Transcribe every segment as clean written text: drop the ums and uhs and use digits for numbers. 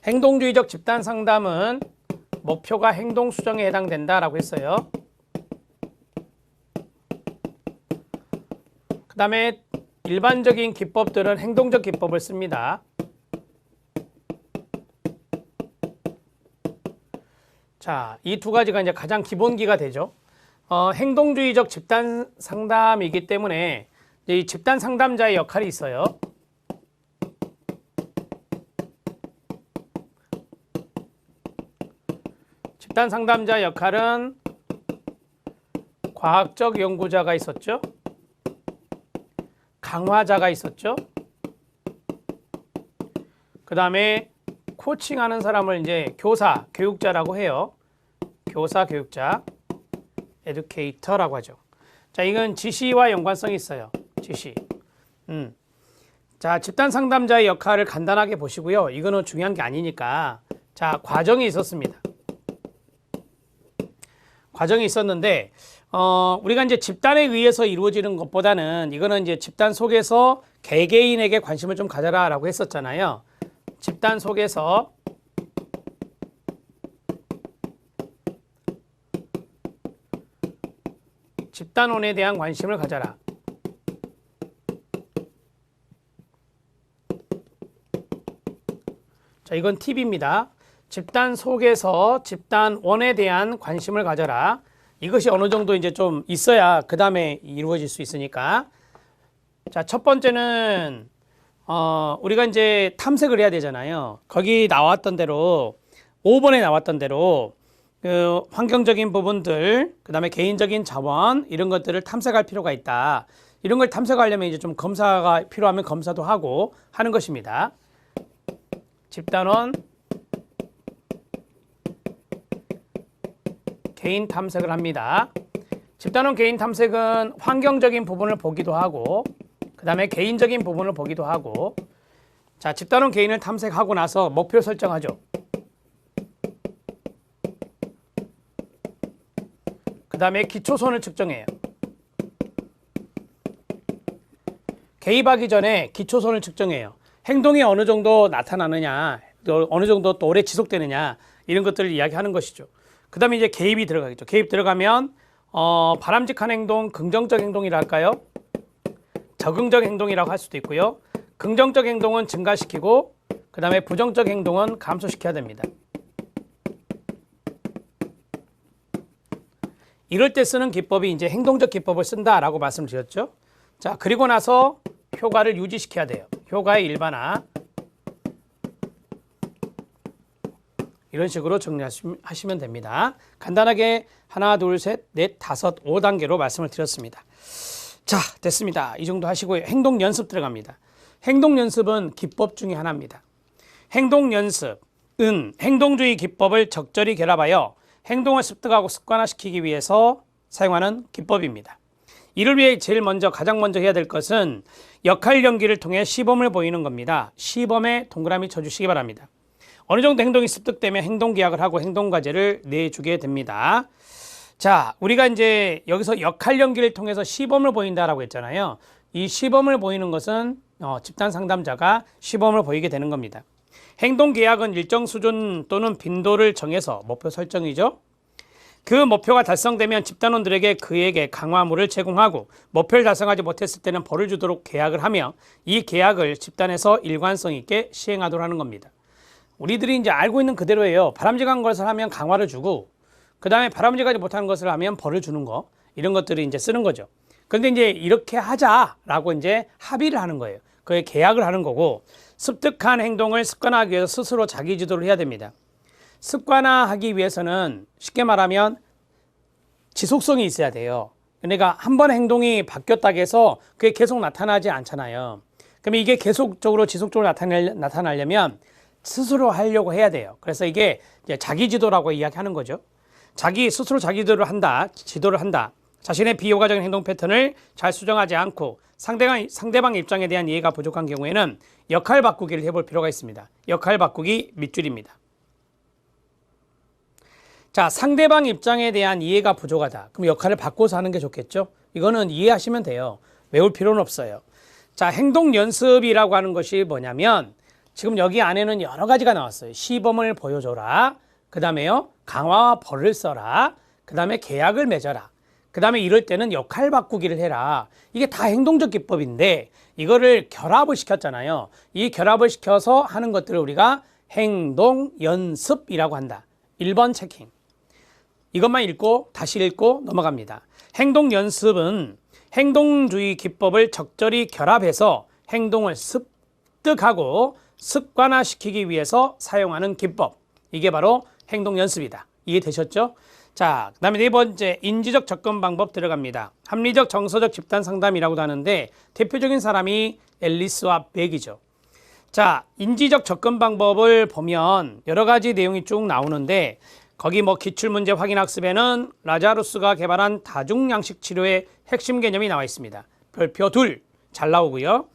행동주의적 집단 상담은 목표가 행동 수정에 해당된다라고 했어요. 그 다음에 일반적인 기법들은 행동적 기법을 씁니다. 자, 이 두 가지가 이제 가장 기본기가 되죠. 행동주의적 집단 상담이기 때문에 이 집단 상담자의 역할이 있어요. 집단 상담자 역할은 과학적 연구자가 있었죠. 강화자가 있었죠. 그 다음에 코칭하는 사람을 이제 교사, 교육자라고 해요. 교사, 교육자, 에듀케이터라고 하죠. 자, 이건 지시와 연관성이 있어요. 지시. 자, 집단 상담자의 역할을 간단하게 보시고요. 이거는 중요한 게 아니니까. 자, 과정이 있었습니다. 과정이 있었는데, 우리가 이제 집단에 의해서 이루어지는 것보다는 이거는 이제 집단 속에서 개개인에게 관심을 좀 가져라라고 했었잖아요. 집단 속에서 집단원에 대한 관심을 가져라. 자, 이건 팁입니다. 집단 속에서 집단원에 대한 관심을 가져라. 이것이 어느 정도 이제 좀 있어야 그 다음에 이루어질 수 있으니까. 자, 첫 번째는 우리가 이제 탐색을 해야 되잖아요. 거기 나왔던 대로 5번에 나왔던 대로 그 환경적인 부분들, 그 다음에 개인적인 자원 이런 것들을 탐색할 필요가 있다. 이런 걸 탐색하려면 이제 좀 검사가 필요하면 검사도 하고 하는 것입니다. 집단원 개인 탐색을 합니다. 집단원 개인 탐색은 환경적인 부분을 보기도 하고 그 다음에 개인적인 부분을 보기도 하고. 자, 집단원 개인을 탐색하고 나서 목표 설정하죠. 그 다음에 기초선을 측정해요. 개입하기 전에 기초선을 측정해요. 행동이 어느 정도 나타나느냐, 어느 정도 또 오래 지속되느냐 이런 것들을 이야기하는 것이죠. 그 다음에 이제 개입이 들어가겠죠. 개입 들어가면 바람직한 행동, 긍정적 행동이랄까요? 적응적 행동이라고 할 수도 있고요. 긍정적 행동은 증가시키고 그 다음에 부정적 행동은 감소시켜야 됩니다. 이럴 때 쓰는 기법이 이제 행동적 기법을 쓴다라고 말씀드렸죠. 자, 그리고 나서 효과를 유지시켜야 돼요. 효과의 일반화. 이런 식으로 정리하시면 됩니다. 간단하게 하나, 둘, 셋, 넷, 다섯, 5단계로 말씀을 드렸습니다. 자, 됐습니다. 이 정도 하시고요. 행동 연습 들어갑니다. 행동 연습은 기법 중에 하나입니다. 행동 연습은 행동주의 기법을 적절히 결합하여 행동을 습득하고 습관화시키기 위해서 사용하는 기법입니다. 이를 위해 가장 먼저 해야 될 것은 역할 연기를 통해 시범을 보이는 겁니다. 시범에 동그라미 쳐주시기 바랍니다. 어느 정도 행동이 습득되면 행동 계약을 하고 행동 과제를 내주게 됩니다. 자, 우리가 이제 여기서 역할 연기를 통해서 시범을 보인다라고 했잖아요. 이 시범을 보이는 것은 집단 상담자가 시범을 보이게 되는 겁니다. 행동 계약은 일정 수준 또는 빈도를 정해서 목표 설정이죠. 그 목표가 달성되면 집단원들에게 그에게 강화물을 제공하고 목표를 달성하지 못했을 때는 벌을 주도록 계약을 하며 이 계약을 집단에서 일관성 있게 시행하도록 하는 겁니다. 우리들이 이제 알고 있는 그대로예요. 바람직한 것을 하면 강화를 주고 그 다음에 바람직하지 못한 것을 하면 벌을 주는 거, 이런 것들을 이제 쓰는 거죠. 그런데 이제 이렇게 하자라고 이제 합의를 하는 거예요. 그게 계약을 하는 거고, 습득한 행동을 습관화하기 위해서 스스로 자기 지도를 해야 됩니다. 습관화하기 위해서는 쉽게 말하면 지속성이 있어야 돼요. 그러니까 한 번 행동이 바뀌었다고 해서 그게 계속 나타나지 않잖아요. 그러면 이게 계속적으로 지속적으로 나타나려면 스스로 하려고 해야 돼요. 그래서 이게 이제 자기 지도라고 이야기하는 거죠. 스스로 자기 지도를 한다. 자신의 비효과적인 행동 패턴을 잘 수정하지 않고 상대방 입장에 대한 이해가 부족한 경우에는 역할 바꾸기를 해볼 필요가 있습니다. 역할 바꾸기 밑줄입니다. 자, 상대방 입장에 대한 이해가 부족하다. 그럼 역할을 바꿔서 하는 게 좋겠죠? 이거는 이해하시면 돼요. 외울 필요는 없어요. 자, 행동 연습이라고 하는 것이 뭐냐면 지금 여기 안에는 여러 가지가 나왔어요. 시범을 보여줘라. 그 다음에요. 강화와 벌을 써라. 그 다음에 계약을 맺어라. 그 다음에 이럴 때는 역할 바꾸기를 해라. 이게 다 행동적 기법인데 이거를 결합을 시켰잖아요. 이 결합을 시켜서 하는 것들을 우리가 행동 연습이라고 한다. 1번 체킹. 이것만 읽고 다시 읽고 넘어갑니다. 행동 연습은 행동주의 기법을 적절히 결합해서 행동을 습득하고 습관화시키기 위해서 사용하는 기법. 이게 바로 행동 연습이다. 이해되셨죠? 자, 그 다음에 네 번째 인지적 접근 방법 들어갑니다. 합리적 정서적 집단 상담이라고도 하는데 대표적인 사람이 앨리스와 백이죠. 자, 인지적 접근 방법을 보면 여러 가지 내용이 쭉 나오는데 거기 뭐 기출문제 확인학습에는 라자루스가 개발한 다중양식 치료의 핵심 개념이 나와 있습니다. 별표 2 잘 나오고요.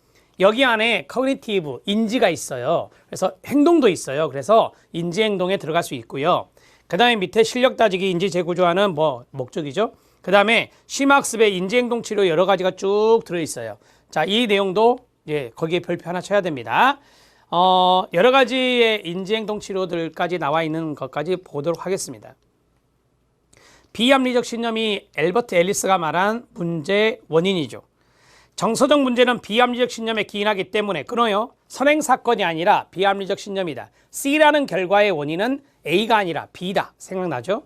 여기 안에 커그니티브 인지가 있어요. 그래서 행동도 있어요. 그래서 인지 행동에 들어갈 수 있고요. 그 다음에 밑에 실력 따지기 인지 재구조화는 뭐 목적이죠. 그 다음에 심학습에 인지 행동 치료 여러 가지가 쭉 들어 있어요. 자, 이 내용도 거기에 별표 하나 쳐야 됩니다. 여러 가지의 인지 행동 치료들까지 나와 있는 것까지 보도록 하겠습니다. 비합리적 신념이 엘버트 앨리스가 말한 문제의 원인이죠. 정서적 문제는 비합리적 신념에 기인하기 때문에 끊어요. 선행사건이 아니라 비합리적 신념이다. C라는 결과의 원인은 A가 아니라 B다. 생각나죠?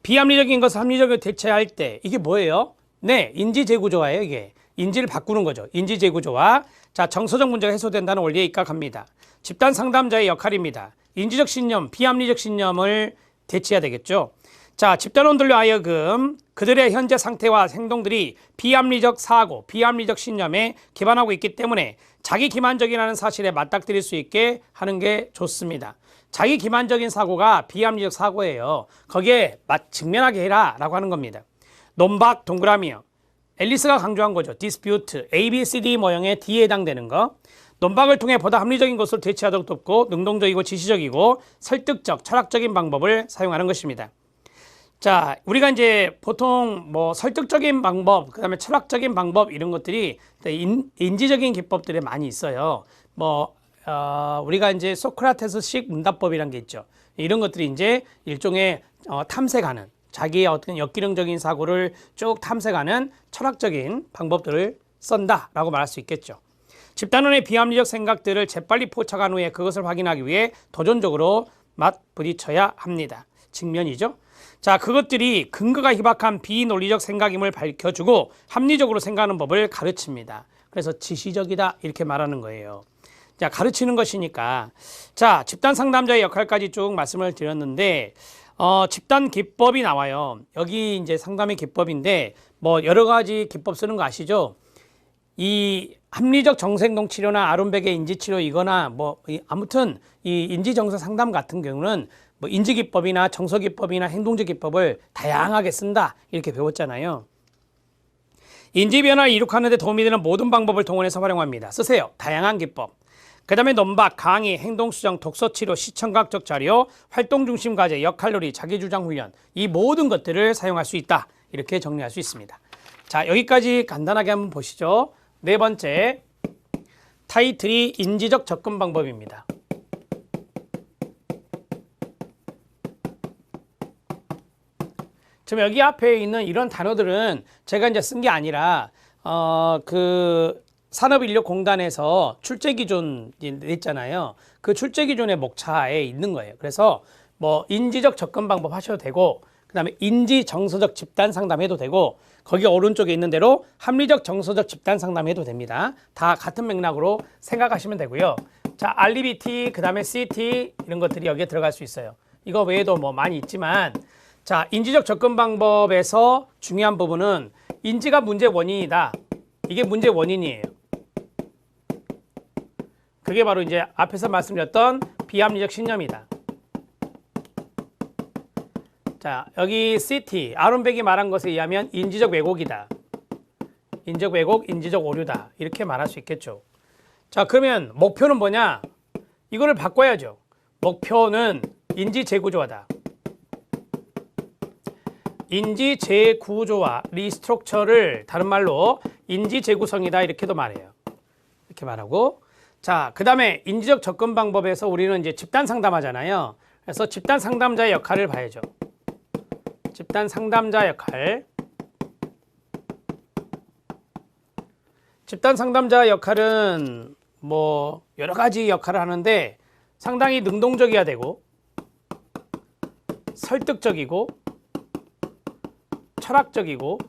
비합리적인 것을 합리적으로 대체할 때 이게 뭐예요? 네, 인지재구조화예요. 이게 인지를 바꾸는 거죠. 인지재구조화. 자, 정서적 문제가 해소된다는 원리에 입각합니다. 집단 상담자의 역할입니다. 인지적 신념, 비합리적 신념을 대체해야 되겠죠. 자, 집단원들로 하여금 그들의 현재 상태와 행동들이 비합리적 사고, 비합리적 신념에 기반하고 있기 때문에 자기 기만적이라는 사실에 맞닥뜨릴 수 있게 하는 게 좋습니다. 자기 기만적인 사고가 비합리적 사고예요. 거기에 직면하게 해라 라고 하는 겁니다. 논박 동그라미요. 앨리스가 강조한 거죠. 디스퓨트, A, B, C, D 모형의 D에 해당되는 거. 논박을 통해 보다 합리적인 것을 대체하도록 돕고 능동적이고 지시적이고 설득적, 철학적인 방법을 사용하는 것입니다. 자, 우리가 이제 보통 뭐 설득적인 방법, 그 다음에 철학적인 방법 이런 것들이 인지적인 기법들이 많이 있어요. 우리가 이제 소크라테스식 문답법이라는 게 있죠. 이런 것들이 이제 일종의 탐색하는 자기의 어떤 역기능적인 사고를 쭉 탐색하는 철학적인 방법들을 쓴다라고 말할 수 있겠죠. 집단원의 비합리적 생각들을 재빨리 포착한 후에 그것을 확인하기 위해 도전적으로 맞부딪혀야 합니다. 직면이죠. 자, 그것들이 근거가 희박한 비논리적 생각임을 밝혀주고 합리적으로 생각하는 법을 가르칩니다. 그래서 지시적이다 이렇게 말하는 거예요. 자, 가르치는 것이니까. 자, 집단 상담자의 역할까지 쭉 말씀을 드렸는데 집단 기법이 나와요. 여기 이제 상담의 기법인데 뭐 여러 가지 기법 쓰는 거 아시죠? 이 합리적 정서행동 치료나 아론백의 인지치료 이거나 뭐 아무튼 이 인지정서 상담 같은 경우는 뭐 인지기법이나 정서기법이나 행동적 기법을 다양하게 쓴다 이렇게 배웠잖아요. 인지변화를 이룩하는 데 도움이 되는 모든 방법을 동원해서 활용합니다. 쓰세요. 다양한 기법. 그 다음에 논박, 강의, 행동수정, 독서치료, 시청각적 자료, 활동중심 과제, 역할놀이, 자기주장 훈련 이 모든 것들을 사용할 수 있다. 이렇게 정리할 수 있습니다. 자, 여기까지 간단하게 한번 보시죠. 네 번째 타이틀이 인지적 접근 방법입니다. 지금 여기 앞에 있는 이런 단어들은 제가 이제 쓴 게 아니라 산업인력공단에서 출제기준 냈잖아요. 그 출제기준의 목차에 있는 거예요. 그래서 뭐 인지적 접근 방법 하셔도 되고 그 다음에 인지정서적 집단 상담해도 되고 거기 오른쪽에 있는 대로 합리적 정서적 집단 상담해도 됩니다. 다 같은 맥락으로 생각하시면 되고요. 자, RBT 그 다음에 CT 이런 것들이 여기에 들어갈 수 있어요. 이거 외에도 뭐 많이 있지만 자, 인지적 접근 방법에서 중요한 부분은 인지가 문제 원인이다. 이게 문제 원인이에요. 그게 바로 이제 앞에서 말씀드렸던 비합리적 신념이다. 자, 여기 CT, 아론백이 말한 것에 의하면 인지적 왜곡이다. 인지적 왜곡, 인지적 오류다. 이렇게 말할 수 있겠죠. 자, 그러면 목표는 뭐냐? 이거를 바꿔야죠. 목표는 인지 재구조화다. 인지 재구조화, 리스트럭처를 다른 말로 인지 재구성이다 이렇게도 말해요. 이렇게 말하고 자, 그 다음에 인지적 접근 방법에서 우리는 이제 집단 상담하잖아요. 그래서 집단 상담자의 역할을 봐야죠. 집단 상담자 역할. 집단 상담자 역할은 뭐 여러 가지 역할을 하는데 상당히 능동적이어야 되고 설득적이고 철학적이고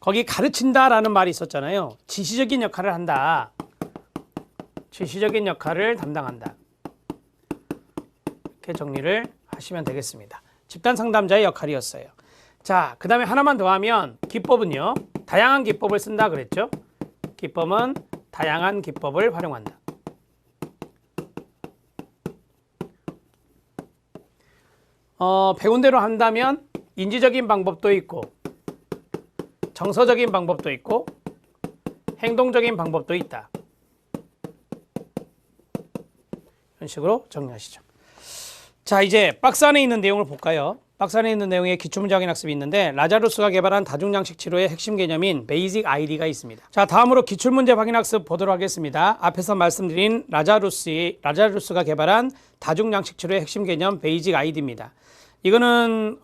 거기 가르친다라는 말이 있었잖아요. 지시적인 역할을 한다. 지시적인 역할을 담당한다. 이렇게 정리를 하시면 되겠습니다. 집단 상담자의 역할이었어요. 자, 그 다음에 하나만 더 하면 기법은요. 다양한 기법을 쓴다 그랬죠. 기법은 다양한 기법을 활용한다. 배운 대로 한다면 인지적인 방법도 있고 정서적인 방법도 있고 행동적인 방법도 있다. 이런 식으로 정리하시죠. 자, 이제 박스 안에 있는 내용을 볼까요? 박스 안에 있는 내용에 기출문제 확인 학습이 있는데 라자루스가 개발한 다중양식 치료의 핵심 개념인 베이직 아이디가 있습니다. 자, 다음으로 기출문제 확인 학습 보도록 하겠습니다. 앞에서 말씀드린 라자루스가 개발한 다중양식 치료의 핵심 개념 베이직 아이디입니다. 이거는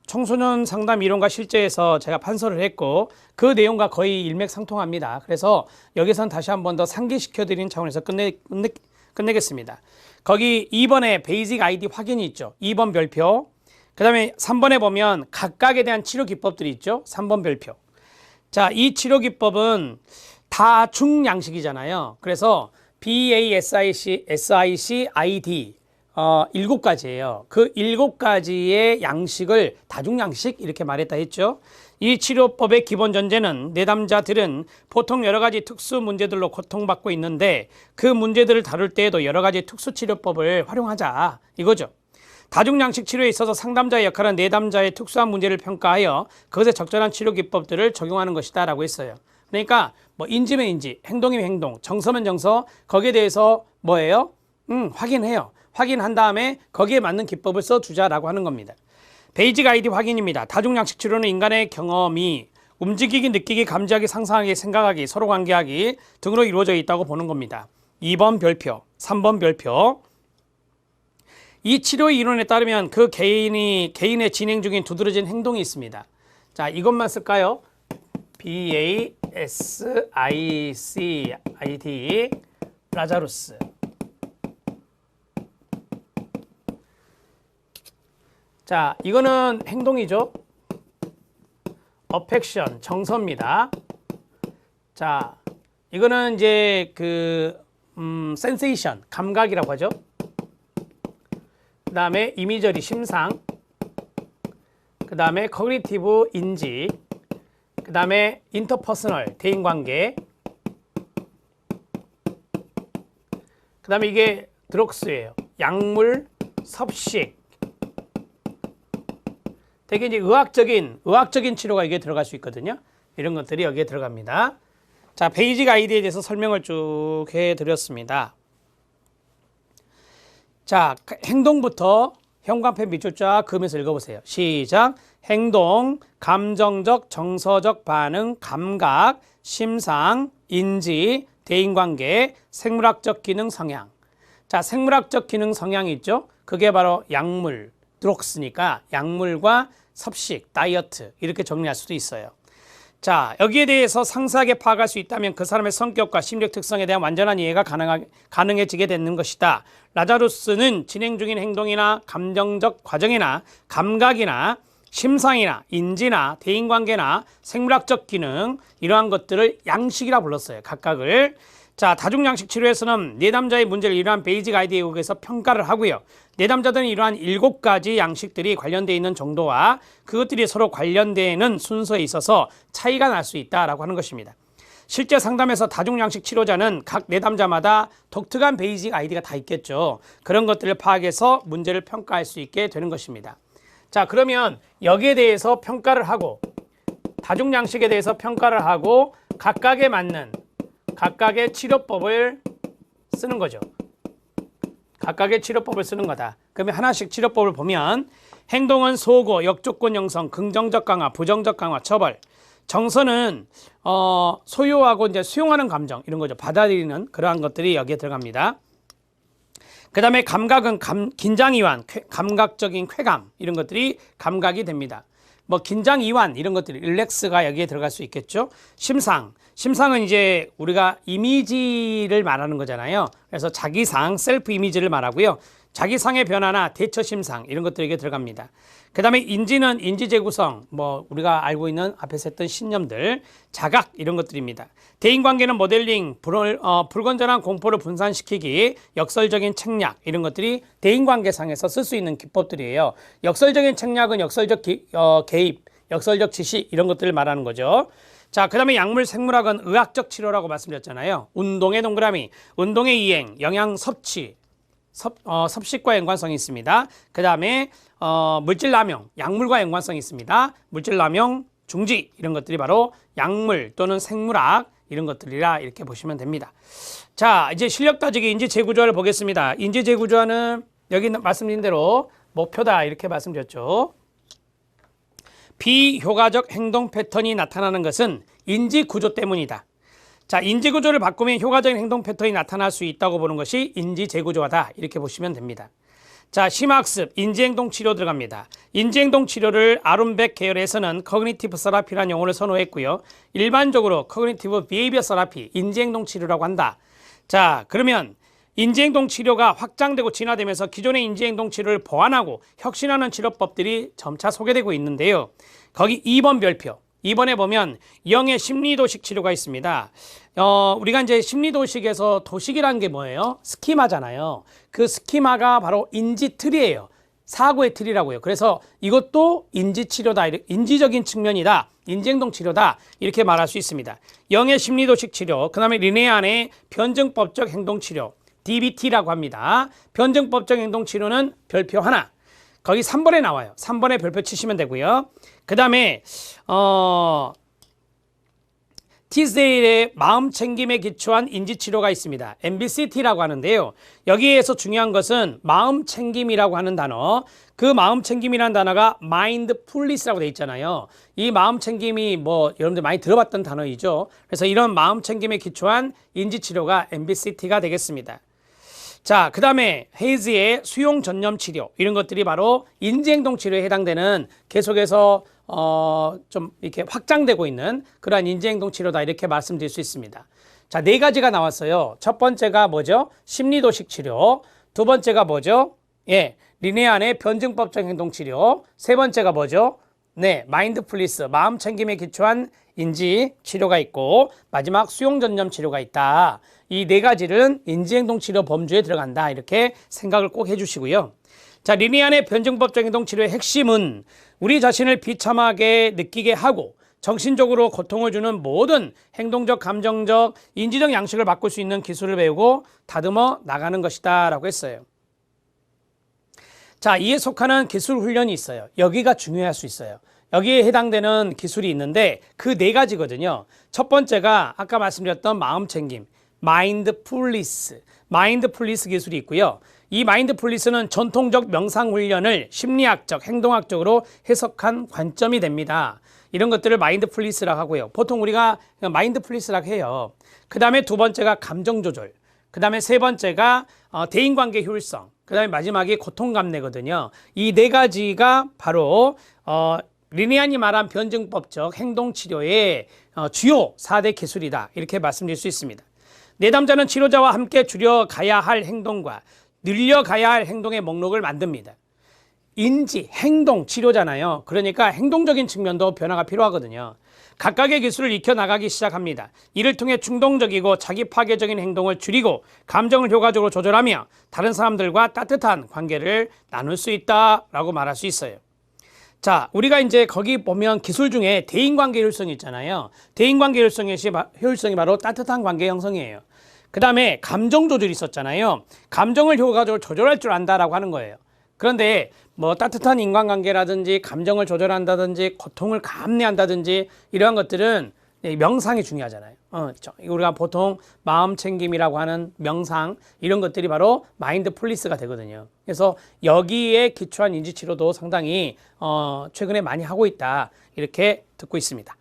청소년 상담 이론과 실제에서 제가 판서를 했고 그 내용과 거의 일맥상통합니다. 그래서 여기선 다시 한 번 더 상기시켜드리는 차원에서 끝내겠습니다. 거기 2번에 베이직 아이디 확인이 있죠. 2번 별표. 그 다음에 3번에 보면 각각에 대한 치료 기법들이 있죠. 3번 별표. 자, 이 치료 기법은 다중양식이잖아요. 그래서 BASIC, SIC, ID 7가지예요. 그 7가지의 양식을 다중양식 이렇게 말했다 했죠. 이 치료법의 기본 전제는 내담자들은 보통 여러 가지 특수 문제들로 고통받고 있는데 그 문제들을 다룰 때에도 여러 가지 특수 치료법을 활용하자 이거죠. 다중양식 치료에 있어서 상담자의 역할은 내담자의 특수한 문제를 평가하여 그것에 적절한 치료 기법들을 적용하는 것이다 라고 했어요. 그러니까 뭐 인지면 인지, 행동이면 행동, 정서면 정서 거기에 대해서 뭐예요? 확인해요. 확인한 다음에 거기에 맞는 기법을 써주자라고 하는 겁니다. 베이직 아이디 확인입니다. 다중양식 치료는 인간의 경험이 움직이기, 느끼기, 감지하기, 상상하기, 생각하기, 서로 관계하기 등으로 이루어져 있다고 보는 겁니다. 2번 별표, 3번 별표. 이 치료의 이론에 따르면 그 개인의 진행 중인 두드러진 행동이 있습니다. 자, 이것만 쓸까요? BASIC 라자루스. 자, 이거는 행동이죠. 어펙션, 정서입니다. 자, 이거는 이제 센세이션, 감각이라고 하죠. 그 다음에 이미저리, 심상. 그 다음에 커그니티브, 인지. 그 다음에 인터퍼스널, 대인관계. 그 다음에 이게 드럭스예요. 약물, 섭식. 되게 이제 의학적인 치료가 이게 들어갈 수 있거든요. 이런 것들이 여기에 들어갑니다. 자, 베이직 아이디에 대해서 설명을 쭉 해드렸습니다. 자, 행동부터 현관패 밑줄 쫙 그으면서 읽어보세요. 시작. 행동, 감정적, 정서적 반응, 감각, 심상, 인지, 대인관계, 생물학적 기능 성향. 자, 생물학적 기능 성향이 있죠. 그게 바로 약물, 드럭스니까 약물과 섭식, 다이어트 이렇게 정리할 수도 있어요. 자, 여기에 대해서 상세하게 파악할 수 있다면 그 사람의 성격과 심리적 특성에 대한 완전한 이해가 가능해지게 되는 것이다. 라자루스는 진행 중인 행동이나 감정적 과정이나 감각이나 심상이나 인지나 대인관계나 생물학적 기능 이러한 것들을 양식이라 불렀어요. 각각을. 자, 다중양식 치료에서는 내담자의 문제를 이러한 베이직 아이디에 의해서 평가를 하고요. 내담자들은 이러한 7가지 양식들이 관련되어 있는 정도와 그것들이 서로 관련되는 순서에 있어서 차이가 날 수 있다라고 하는 것입니다. 실제 상담에서 다중양식 치료자는 각 내담자마다 독특한 베이직 아이디가 다 있겠죠. 그런 것들을 파악해서 문제를 평가할 수 있게 되는 것입니다. 자, 그러면 여기에 대해서 평가를 하고 다중양식에 대해서 평가를 하고 각각에 맞는 각각의 치료법을 쓰는 거죠. 각각의 치료법을 쓰는 거다. 그러면 하나씩 치료법을 보면 행동은 소고, 역조건 형성, 긍정적 강화, 부정적 강화, 처벌. 정서는 소유하고 이제 수용하는 감정 이런 거죠. 받아들이는 그러한 것들이 여기에 들어갑니다. 그 다음에 감각은 긴장 이완, 감각적인 쾌감 이런 것들이 감각이 됩니다. 뭐 긴장 이완 이런 것들이 릴렉스가 여기에 들어갈 수 있겠죠. 심상은 이제 우리가 이미지를 말하는 거잖아요. 그래서 자기상, 셀프 이미지를 말하고요. 자기상의 변화나 대처 심상 이런 것들이 여기에 들어갑니다. 그 다음에 인지는 인지 재구성, 뭐 우리가 알고 있는 앞에서 했던 신념들, 자각 이런 것들입니다. 대인관계는 모델링, 불건전한 공포를 분산시키기, 역설적인 책략 이런 것들이 대인관계상에서 쓸 수 있는 기법들이에요. 역설적인 책략은 역설적 개입, 역설적 지시 이런 것들을 말하는 거죠. 자, 그 다음에 약물 생물학은 의학적 치료라고 말씀드렸잖아요. 운동의 동그라미, 운동의 이행, 영양 섭취, 섭식과 연관성이 있습니다. 그 다음에 물질 남용, 약물과 연관성이 있습니다. 물질 남용, 중지 이런 것들이 바로 약물 또는 생물학 이런 것들이라 이렇게 보시면 됩니다. 자, 이제 실력 따지기 인지 재구조화를 보겠습니다. 인지 재구조화는 여기 말씀드린 대로 목표다 이렇게 말씀드렸죠. 비효과적 행동 패턴이 나타나는 것은 인지 구조 때문이다. 자, 인지 구조를 바꾸면 효과적인 행동 패턴이 나타날 수 있다고 보는 것이 인지 재구조화다 이렇게 보시면 됩니다. 자, 심학습, 인지행동 치료 들어갑니다. 인지행동 치료를 아론백 계열에서는 커그니티브 서라피라는 용어를 선호했고요. 일반적으로 커그니티브 비헤이비어 서라피, 인지행동 치료라고 한다. 자, 그러면 인지행동 치료가 확장되고 진화되면서 기존의 인지행동 치료를 보완하고 혁신하는 치료법들이 점차 소개되고 있는데요. 거기 2번 별표, 2번에 보면 영의 심리도식 치료가 있습니다. 우리가 이제 심리도식에서 도식이라는 게 뭐예요? 스키마잖아요. 그 스키마가 바로 인지틀이에요. 사고의 틀이라고요. 그래서 이것도 인지치료다, 인지적인 측면이다, 인지행동 치료다 이렇게 말할 수 있습니다. 영의 심리도식 치료, 그 다음에 리네안의 변증법적 행동치료, DBT라고 합니다. 변증법적 행동치료는 별표 하나. 거기 3번에 나와요. 3번에 별표 치시면 되고요. 그 다음에 티스데일의 마음 챙김에 기초한 인지치료가 있습니다. MBCT라고 하는데요. 여기에서 중요한 것은 마음 챙김이라고 하는 단어, 그 마음 챙김이라는 단어가 마인드풀리스라고 되어 있잖아요. 이 마음 챙김이 뭐 여러분들 많이 들어봤던 단어이죠. 그래서 이런 마음 챙김에 기초한 인지치료가 MBCT가 되겠습니다. 자, 그 다음에 헤이즈의 수용 전념 치료 이런 것들이 바로 인지행동 치료에 해당되는 계속해서 좀 이렇게 확장되고 있는 그러한 인지행동 치료다 이렇게 말씀드릴 수 있습니다. 자, 4가지가 나왔어요. 첫 번째가 뭐죠? 심리도식 치료. 두 번째가 뭐죠? 예, 리네안의 변증법적 행동 치료. 세 번째가 뭐죠? 네, 마인드풀리스, 마음 챙김에 기초한 인지 치료가 있고 마지막 수용 전념 치료가 있다. 이 4가지는 인지행동 치료 범주에 들어간다 이렇게 생각을 꼭 해주시고요. 자, 리니안의 변증법적 행동 치료의 핵심은 우리 자신을 비참하게 느끼게 하고 정신적으로 고통을 주는 모든 행동적, 감정적, 인지적 양식을 바꿀 수 있는 기술을 배우고 다듬어 나가는 것이다 라고 했어요. 자, 이에 속하는 기술 훈련이 있어요. 여기가 중요할 수 있어요. 여기에 해당되는 기술이 있는데 그 4가지거든요. 첫 번째가 아까 말씀드렸던 마음챙김, 마인드풀리스 기술이 있고요. 이 마인드풀리스는 전통적 명상훈련을 심리학적, 행동학적으로 해석한 관점이 됩니다. 이런 것들을 마인드풀리스라고 하고요. 보통 우리가 마인드풀리스라고 해요. 그 다음에 두 번째가 감정조절, 그 다음에 세 번째가 대인관계 효율성, 그 다음에 마지막이 고통감내거든요. 이 4가지가 바로 리니안이 말한 변증법적 행동치료의 주요 4대 기술이다 이렇게 말씀드릴 수 있습니다. 내담자는 치료자와 함께 줄여가야 할 행동과 늘려가야 할 행동의 목록을 만듭니다. 인지, 행동, 치료잖아요. 그러니까 행동적인 측면도 변화가 필요하거든요. 각각의 기술을 익혀나가기 시작합니다. 이를 통해 충동적이고 자기 파괴적인 행동을 줄이고 감정을 효과적으로 조절하며 다른 사람들과 따뜻한 관계를 나눌 수 있다라고 말할 수 있어요. 자, 우리가 이제 거기 보면 기술 중에 대인관계 효율성이 있잖아요. 대인관계 효율성이 바로 따뜻한 관계 형성이에요. 그 다음에 감정 조절이 있었잖아요. 감정을 효과적으로 조절할 줄 안다라고 하는 거예요. 그런데 뭐 따뜻한 인간관계라든지 감정을 조절한다든지 고통을 감내한다든지 이러한 것들은 명상이 중요하잖아요. 우리가 보통 마음 챙김이라고 하는 명상 이런 것들이 바로 마인드풀리스가 되거든요. 그래서 여기에 기초한 인지치료도 상당히 최근에 많이 하고 있다 이렇게 듣고 있습니다.